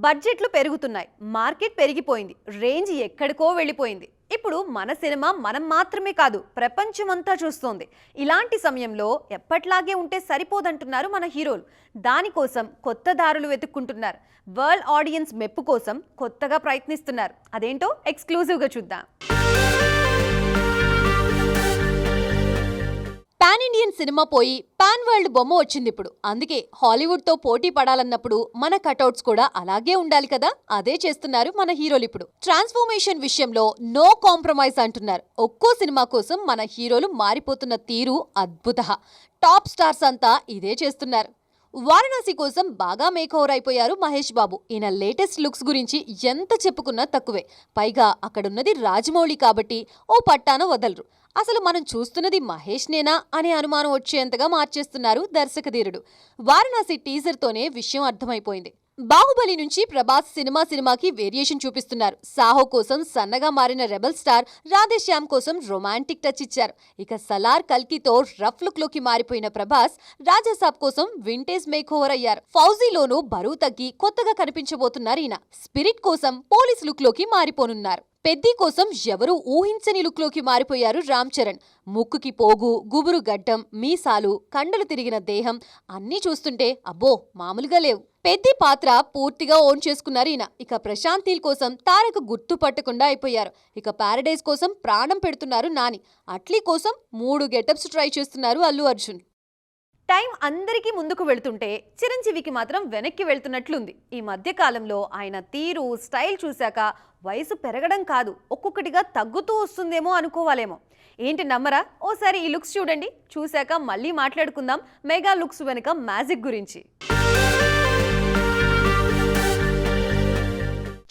బడ్జెట్లు పెరుగుతున్నాయి, మార్కెట్ పెరిగిపోయింది, రేంజ్ ఎక్కడికో వెళ్ళిపోయింది. ఇప్పుడు మన సినిమా మనం మాత్రమే కాదు, ప్రపంచమంతా చూస్తోంది. ఇలాంటి సమయంలో ఎప్పట్లాగే ఉంటే సరిపోదంటున్నారు మన హీరోలు. దానికోసం కొత్త దారులు వెతుక్కుంటున్నారు. వరల్డ్ ఆడియన్స్ మెప్పు కోసం కొత్తగా ప్రయత్నిస్తున్నారు. అదేంటో ఎక్స్క్లూజివ్గా చూద్దాం. పాన్ ఇండియన్ సినిమా పోయి పాన్ వరల్డ్ బొమ్మ వచ్చింది ఇప్పుడు. అందుకే హాలీవుడ్తో పోటీ పడాలన్నప్పుడు మన కటౌట్స్ కూడా అలాగే ఉండాలి కదా. అదే చేస్తున్నారు మన హీరోలు ఇప్పుడు. ట్రాన్స్ఫర్మేషన్ విషయంలో నో కాంప్రమైజ్ అంటున్నారు. ఒక్కో సినిమా కోసం మన హీరోలు మారిపోతున్న తీరు అద్భుత. టాప్ స్టార్స్ అంతా ఇదే చేస్తున్నారు. వారణాసి కోసం బాగా మేకఓవర్ అయిపోయారు మహేష్ బాబు. ఈయన లేటెస్ట్ లుక్స్ గురించి ఎంత చెప్పుకున్నా తక్కువే. పైగా అక్కడున్నది రాజమౌళి కాబట్టి ఓ పట్టాన వదలరు. అసలు మనం చూస్తున్నది మహేష్ నేనా అనే అనుమానం వచ్చేంతగా మార్చేస్తున్నారు దర్శకధీరుడు. వారణాసి టీజర్తోనే విషయం అర్థమైపోయింది. బాహుబలి నుంచి ప్రభాస్ సినిమాకి వేరియేషన్ చూపిస్తున్నారు. సాహో కోసం సన్నగా మారిన రెబల్ స్టార్ రాధేశ్యామ్ కోసం రొమాంటిక్ టచ్ ఇచ్చారు. ఇక సలార్ కల్కితో రఫ్ లుక్ లోకి మారిపోయిన ప్రభాస్ రాజాసాబ్ కోసం వింటేజ్ మేకోవర్ అయ్యారు. ఫౌజీలోనూ బరువు తగ్గి కొత్తగా కనిపించబోతున్నారు ఈయన. స్పిరిట్ కోసం పోలీస్ లుక్ లోకి మారిపోనున్నారు. పెద్ది కోసం ఎవరూ ఊహించని లుక్ లోకి మారిపోయారు రామ్ చరణ్. ముక్కుకి పోగు, గుబురు గడ్డం, మీసాలు, కండలు తిరిగిన దేహం అన్నీ చూస్తుంటే అబ్బో మామూలుగా లేవు. పెద్ది పాత్ర పూర్తిగా ఓన్ చేసుకున్నారు ఈయన. ఇక ప్రశాంత్ నీల్ కోసం తారకు గుర్తు పట్టకుండా అయిపోయారు. ఇక పారడైజ్ కోసం ప్రాణం పెడుతున్నారు నాని. అట్లీ కోసం 3 గెటప్స్ ట్రై చేస్తున్నారు అల్లు అర్జున్. టైం అందరికీ ముందుకు వెళ్తుంటే చిరంజీవికి మాత్రం వెనక్కి వెళ్తున్నట్లుంది. ఈ మధ్య కాలంలో ఆయన తీరు, స్టైల్ చూశాక వయసు పెరగడం కాదు, ఒక్కొక్కటిగా తగ్గుతూ వస్తుందేమో అనుకోవాలేమో. ఏంటి నమ్మరా? ఓసారి ఈ లుక్స్ చూడండి. చూశాక మళ్ళీ మాట్లాడుకుందాం మెగా లుక్స్ వెనుక మ్యాజిక్ గురించి.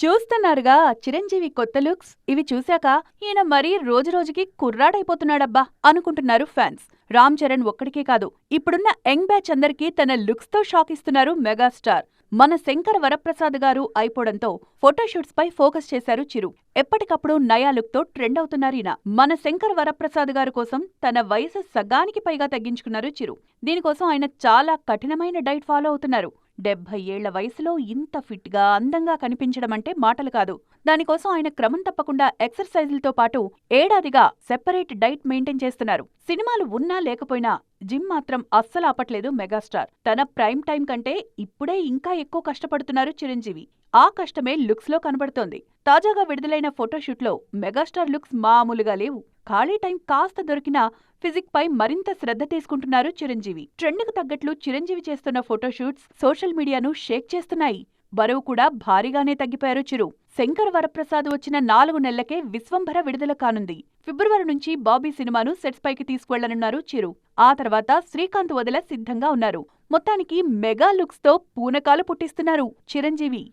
చూస్తున్నారుగా చిరంజీవి కొత్త లుక్స్. ఇవి చూశాక ఈయన మరీ రోజురోజుకి కుర్రాడైపోతున్నాడబ్బా అనుకుంటున్నారు ఫ్యాన్స్. రామ్ చరణ్ ఒక్కడికే కాదు, ఇప్పుడున్న యంగ్ బ్యాచ్ అందరికీ తన లుక్స్ తో షాక్ ఇస్తున్నారు మెగాస్టార్. మన శంకర్ వరప్రసాద్ గారు అయిపోవడంతో ఫోటోషూట్స్ పై ఫోకస్ చేశారు చిరు. ఎప్పటికప్పుడు నయా లుక్ తో ట్రెండ్ అవుతున్నారు ఈయన. మన శంకర్ వరప్రసాద్ గారు కోసం తన వయసు సగానికి పైగా తగ్గించుకున్నారు చిరు. దీనికోసం ఆయన చాలా కఠినమైన డైట్ ఫాలో అవుతున్నారు. 70 ఏళ్ల వయసులో ఇంత ఫిట్ గా అందంగా కనిపించడం అంటే మాటలు కాదు. దానికోసం ఆయన క్రమం తప్పకుండా ఎక్సర్సైజులతో పాటు ఏడాదిగా సెపరేట్ డైట్ మెయింటైన్ చేస్తున్నారు. సినిమాలు ఉన్నా లేకపోయినా జిమ్ మాత్రం అస్సలు ఆపట్లేదు మెగాస్టార్. తన ప్రైమ్ టైం కంటే ఇప్పుడే ఇంకా ఎక్కువ కష్టపడుతున్నారు చిరంజీవి. ఆ కష్టమే లుక్స్ లో కనబడుతోంది. తాజాగా విడుదలైన ఫోటోషూట్ లో మెగాస్టార్ లుక్స్ మామూలుగా లేవు. ఖాళీ టైం కాస్త దొరికినా ఫిజిక్ పై మరింత శ్రద్ధ తీసుకుంటున్నారు చిరంజీవి. ట్రెండ్కు తగ్గట్లు చిరంజీవి చేస్తున్న ఫోటోషూట్స్ సోషల్ మీడియాను షేక్ చేస్తున్నాయి. బరువు కూడా భారీగానే తగ్గిపోయారు చిరు. శంకర్ వరప్రసాద్ వచ్చిన 4 నెలలకే విశ్వంభర విడుదల కానుంది. ఫిబ్రవరి నుంచి బాబీ సినిమాను సెట్స్ పైకి తీసుకువెళ్లనున్నారు చిరు. ఆ తర్వాత శ్రీకాంత్ వదిల సిద్ధంగా ఉన్నారు. మొత్తానికి మెగా లుక్స్ తో పూనకాలు పుట్టిస్తున్నారు చిరంజీవి.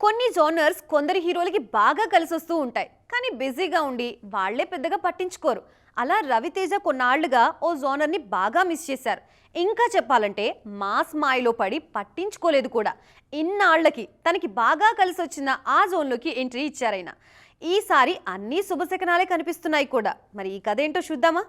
కొన్ని జోనర్స్ కొందరి హీరోలకి బాగా కలిసొస్తూ ఉంటాయి, కానీ బిజీగా ఉండి వాళ్లే పెద్దగా పట్టించుకోరు. అలా రవితేజ కొన్నాళ్లుగా ఓ జోనర్ని బాగా మిస్ చేశారు. ఇంకా చెప్పాలంటే మాస్ మాయలో పడి పట్టించుకోలేదు కూడా. ఇన్నాళ్లకి తనకి బాగా కలిసొచ్చిన ఆ జోన్లోకి ఎంట్రీ ఇచ్చారైనా. ఈసారి అన్నీ శుభశకనాలే కనిపిస్తున్నాయి కూడా. మరి ఈ కథ ఏంటో చూద్దామా?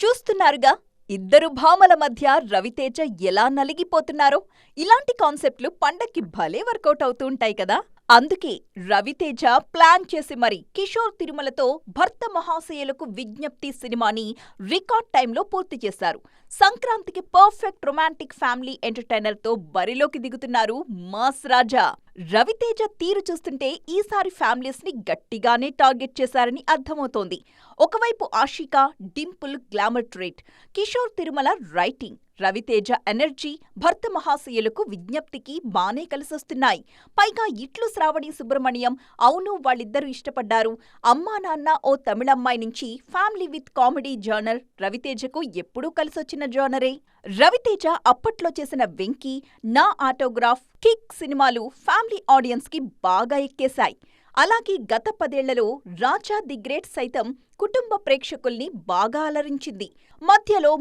చూస్తున్నారుగా ఇద్దరు భామల మధ్య రవితేజ ఎలా నలిగిపోతున్నారో. ఇలాంటి కాన్సెప్ట్లు పండక్కి భలే వర్కౌట్ అవుతూ ఉంటాయి కదా. అందుకే రవితేజ ప్లాన్ చేసి మరి కిషోర్ తిరుమలతో భర్త మహాశయులకు విజ్ఞప్తి సినిమాని రికార్డ్ టైంలో పూర్తి చేశారు. సంక్రాంతికి పర్ఫెక్ట్ రొమాంటిక్ ఫ్యామిలీ ఎంటర్టైనర్ తో బరిలోకి దిగుతున్నారు మాస్ రాజా. రవితేజ తీరు చూస్తుంటే ఈసారి ఫ్యామిలీస్ ని గట్టిగానే టార్గెట్ చేశారని అర్థమవుతోంది. ఒకవైపు Ashika, Dimple glamour treat, Kishore Tirumala writing, Ravi Teja energy భర్త మహాశయులకు విజ్ఞప్తికి బానే కలిసొస్తున్నాయి. పైగా ఇట్లు శ్రావణి సుబ్రహ్మణ్యం, అవును వాళ్ళిద్దరూ ఇష్టపడ్డారు, అమ్మా నాన్న ఓ తమిళమ్మాయి నుంచి ఫ్యామిలీ విత్ కామెడీ జానర్ రవితేజకు ఎప్పుడూ కలిసొచ్చిన జానరే. రవితేజ అప్పట్లో చేసిన వెంకీ, నా ఆటోగ్రాఫ్, కిక్ సినిమాలు ఫ్యామిలీ ఆడియన్స్ కి బాగా ఎక్కేశాయి. అలాగే గత 10 ఏళ్లలో రాజా ది గ్రేట్ సైతం కుటుంబ ప్రేక్షకుల్ని బాగా అలరించింది. మధ్యలో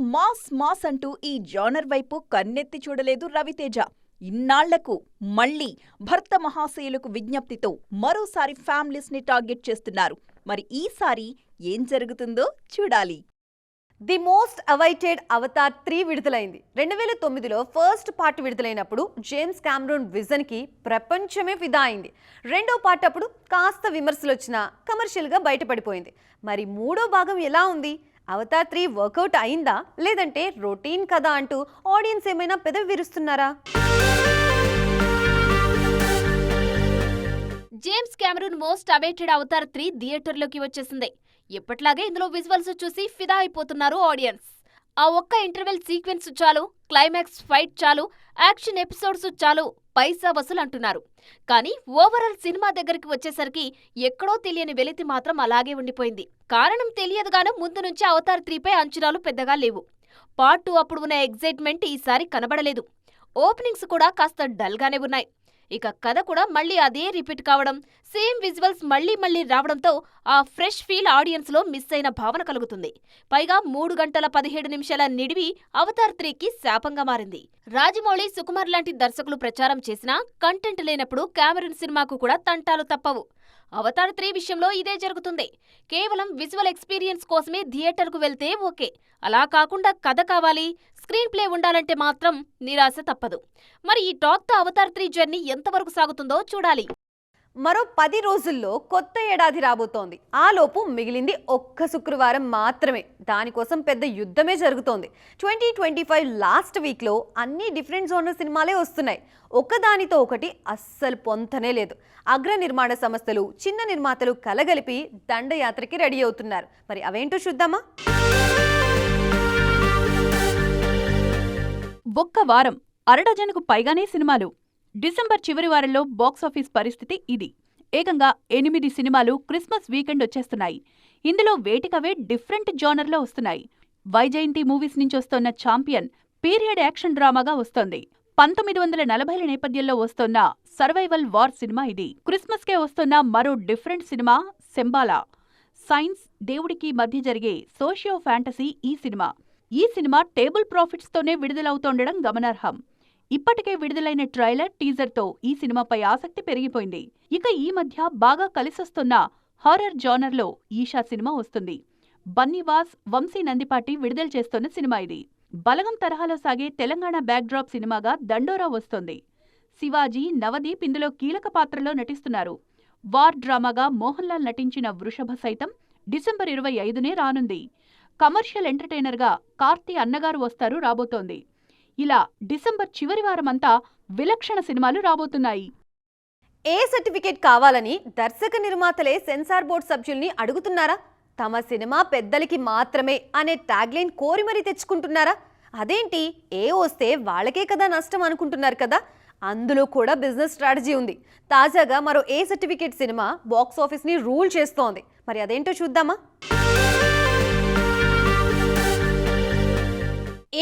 మాస్ అంటూ ఈ జానర్ వైపు కన్నెత్తి చూడలేదు రవితేజ. ఇన్నాళ్లకు మళ్లీ భర్త మహాశయులకు విజ్ఞప్తితో మరోసారి ఫ్యామిలీస్ ని టార్గెట్ చేస్తున్నారు. మరి ఈసారి ఏం జరుగుతుందో చూడాలి. ది మోస్ట్ అవైటెడ్ అవతార్ 3 విడుదలైంది. 2009లో ఫస్ట్ పార్ట్ విడుదలైనప్పుడు జేమ్స్ కామరూన్ విజన్కి ప్రపంచమే ఫిదా అయింది. రెండో పార్ట్ అప్పుడు కాస్త విమర్శలు వచ్చినా కమర్షియల్గా బయటపడిపోయింది. మరి మూడో భాగం ఎలా ఉంది? అవతార్ 3 వర్కౌట్ అయిందా లేదంటే రొటీన్ కదా అంటూ ఆడియన్స్ ఏమైనా పెదవి విరుస్తున్నారా? James Cameron most awaited Avatar 3 థియేటర్లోకి వచ్చేసింది. ఎప్పట్లాగే ఇందులో విజువల్స్ చూసి ఫిదా అయిపోతున్నారు ఆడియన్స్. ఆ ఒక్క ఇంటర్వెల్ సీక్వెన్స్ చాలు, క్లైమాక్స్ ఫైట్ చాలు, యాక్షన్ ఎపిసోడ్స్ చాలు, పైసా వసూలు అంటున్నారు. కానీ ఓవరాల్ సినిమా దగ్గరికి వచ్చేసరికి ఎక్కడో తెలియని వెలితి మాత్రం అలాగే ఉండిపోయింది. కారణం తెలియదుగాను ముందు నుంచి అవతార్ 3పై అంచనాలు పెద్దగా లేవు. పార్ట్ 2 అప్పుడు ఉన్న ఎగ్జైట్మెంట్ ఈసారి కనబడలేదు. ఓపెనింగ్స్ కూడా కాస్త డల్గానే ఉన్నాయి. ఇక కథ కూడా మళ్ళీ అదే రిపీట్ కావడం, సేమ్ విజువల్స్ మళ్ళీ రావడంతో ఆ ఫ్రెష్ ఫీల్ ఆడియన్స్ లో మిస్ అయిన భావన కలుగుతుంది. పైగా 3 గంటల 17 నిమిషాల నిడివి అవతార్ 3కి శాపంగా మారింది. రాజమౌళి, సుకుమార్ లాంటి దర్శకులు ప్రచారం చేసినా కంటెంట్ లేనప్పుడు కెమెరూన్ సినిమాకు కూడా తంటాలు తప్పవు. అవతార్ 3 విషయంలో ఇదే జరుగుతుంది. కేవలం విజువల్ ఎక్స్పీరియన్స్ కోసమే థియేటర్కు వెళ్తే ఓకే. అలా కాకుండా కథ కావాలి, స్క్రీన్ ప్లే ఉండాలంటే మాత్రం నిరాశ తప్పదు. మరి ఈ టాక్తో అవతార్ 3 జర్నీ ఎంతవరకు సాగుతుందో చూడాలి. మరో 10 రోజుల్లో కొత్త ఏడాది రాబోతోంది. ఆలోపు మిగిలింది ఒక్క శుక్రవారం మాత్రమే. దానికోసం పెద్ద యుద్ధమే జరుగుతోంది. 2025 లాస్ట్ వీక్లో అన్ని డిఫరెంట్ జోనర్ సినిమాలే వస్తున్నాయి. ఒకదానితో ఒకటి అస్సలు పొంతనే లేదు. అగ్ర నిర్మాణ సంస్థలు, చిన్న నిర్మాతలు కలగలిపి దండయాత్రకి రెడీ అవుతున్నారు. మరి అవేంటో చూద్దామా? ఒక్క వారం అరడజనుకు పైగానే సినిమాలు. డిసెంబర్ చివరి వారంలో బాక్సాఫీస్ పరిస్థితి ఇది. ఏకంగా 8 సినిమాలు క్రిస్మస్ వీకెండ్ వచ్చేస్తున్నాయి. ఇందులో వేటికవే డిఫరెంట్ జోనర్లో వస్తున్నాయి. వైజయంతి మూవీస్ నుంచి వస్తోన్న ఛాంపియన్ పీరియడ్ యాక్షన్ డ్రామాగా వస్తోంది. 1940ల నేపథ్యంలో వస్తోన్న సర్వైవల్ వార్ సినిమా ఇది. క్రిస్మస్కే వస్తోన్న మరో డిఫరెంట్ సినిమా శంబాలా. సైన్స్, దేవుడికి మధ్య జరిగే సోషియో ఫ్యాంటసీ ఈ సినిమా. ఈ సినిమా టేబుల్ ప్రాఫిట్స్తోనే విడుదలవుతోండడం గమనార్హం. ఇప్పటికే విడుదలైన ట్రైలర్, టీజర్తో ఈ సినిమాపై ఆసక్తి పెరిగిపోయింది. ఇక ఈ మధ్య బాగా కలిసొస్తున్న హారర్ జానర్లో ఈషా సినిమా వస్తుంది. బన్నీవాస్, వంశీ నందిపాటి విడుదల చేస్తోన్న సినిమా ఇది. బలగం తరహాలో సాగే తెలంగాణ బ్యాక్డ్రాప్ సినిమాగా దండోరా వస్తోంది. శివాజీ, నవదీప్ ఇందులో కీలక పాత్రలో నటిస్తున్నారు. వార్ డ్రామాగా మోహన్ లాల్ నటించిన వృషభ సైతం డిసెంబర్ 25నే రానుంది. కమర్షియల్ ఎంటర్టైనర్గా కార్తీ అన్నగారు వస్తారు రాబోతోంది. ఇలా డిసెంబర్ చివరి వారమంతా విలక్షణ సినిమాలు రాబోతున్నాయి. ఏ సర్టిఫికేట్ కావాలని దర్శక నిర్మాతలే సెన్సార్ బోర్డు సభ్యుల్ని అడుగుతున్నారా? తమ సినిమా పెద్దలకి మాత్రమే అనే ట్యాగ్లైన్ కోరి మరీ తెచ్చుకుంటున్నారా? అదేంటి, ఏ వస్తే వాళ్ళకే కదా నష్టం అనుకుంటున్నారు కదా? అందులో కూడా బిజినెస్ స్ట్రాటజీ ఉంది. తాజాగా మరో ఏ సర్టిఫికేట్ సినిమా బాక్స్ ఆఫీస్ని రూల్ చేస్తోంది. మరి అదేంటో చూద్దామా?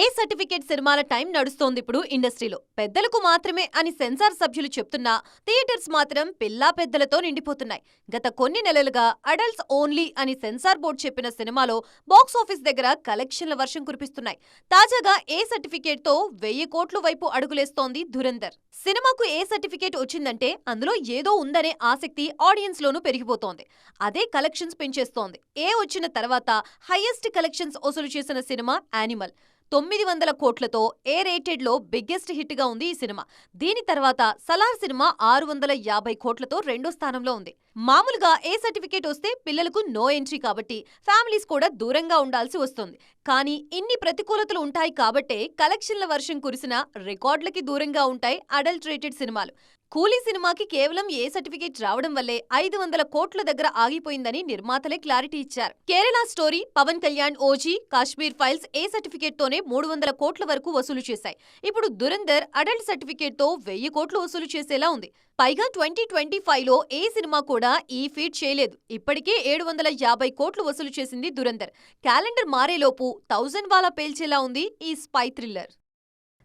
ఏ సర్టిఫికేట్ సినిమాల టైం నడుస్తోంది ఇప్పుడు ఇండస్ట్రీలో. పెద్దలకు మాత్రమే అని సెన్సార్ సభ్యులు చెప్తున్నా థియేటర్స్ మాత్రం పిల్లా పెద్దలతో నిండిపోతున్నాయి. గత కొన్ని నెలలుగా అడల్ట్స్ ఓన్లీ అని సెన్సార్ బోర్డు చెప్పిన సినిమాలో బాక్స్ ఆఫీస్ దగ్గర కలెక్షన్ల వర్షం కురిపిస్తున్నాయి. తాజాగా ఏ సర్టిఫికేట్తో 1000 కోట్ల వైపు అడుగులేస్తోంది ధురంధర్. సినిమాకు ఏ సర్టిఫికేట్ వచ్చిందంటే అందులో ఏదో ఉందనే ఆసక్తి ఆడియన్స్ లోనూ పెరిగిపోతోంది. అదే కలెక్షన్స్ పెంచేస్తోంది. ఏ వచ్చిన తర్వాత హైయెస్ట్ కలెక్షన్స్ వసూలు చేసిన సినిమా యానిమల్. 900 కోట్లతో ఏ రేటెడ్లో బిగ్గెస్ట్ హిట్గా ఉంది ఈ సినిమా. దీని తర్వాత సలార్ సినిమా 650 కోట్లతో రెండో స్థానంలో ఉంది. మామూలుగా ఏ సర్టిఫికేట్ వస్తే పిల్లలకు నో ఎంట్రీ కాబట్టి ఫ్యామిలీస్ కూడా దూరంగా ఉండాల్సి వస్తుంది. కానీ ఇన్ని ప్రతికూలతలు ఉంటాయి కాబట్టే కలెక్షన్ల వర్షం కురిసిన రికార్డులకి దూరంగా ఉంటాయి అడల్ట్ రేటెడ్ సినిమాలు. కూలీ సినిమాకి కేవలం ఏ సర్టిఫికేట్ రావడం వల్లే 500 కోట్ల దగ్గర ఆగిపోయిందని నిర్మాతలే క్లారిటీ ఇచ్చారు. Kerala story, Pawan Kalyan OG, Kashmir files A certificate తోనే 300 కోట్ల వరకు వసూలు చేశాయి. ఇప్పుడు దురంధర్ అడల్ట్ సర్టిఫికేట్ తో 1000 కోట్లు వసూలు చేసేలా ఉంది. పైగా 2025లో ఏ సినిమా కూడా ఈ ఫీట్ చేయలేదు. ఇప్పటికే 750 కోట్లు వసూలు చేసింది దురంధర్. క్యాలెండర్ మారేలోపు 1000 వాలా పేల్చేలా ఉంది ఈ స్పై థ్రిల్లర్.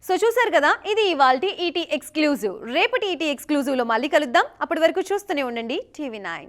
సో చూసారు కదా, ఇది ఇవాల్టి ఈటీ ఎక్స్క్లూజివ్. రేపటి ఈటీ ఎక్స్క్లూజివ్లో మళ్ళీ కలుద్దాం. అప్పటి వరకు చూస్తూనే ఉండండి టీవీ 9.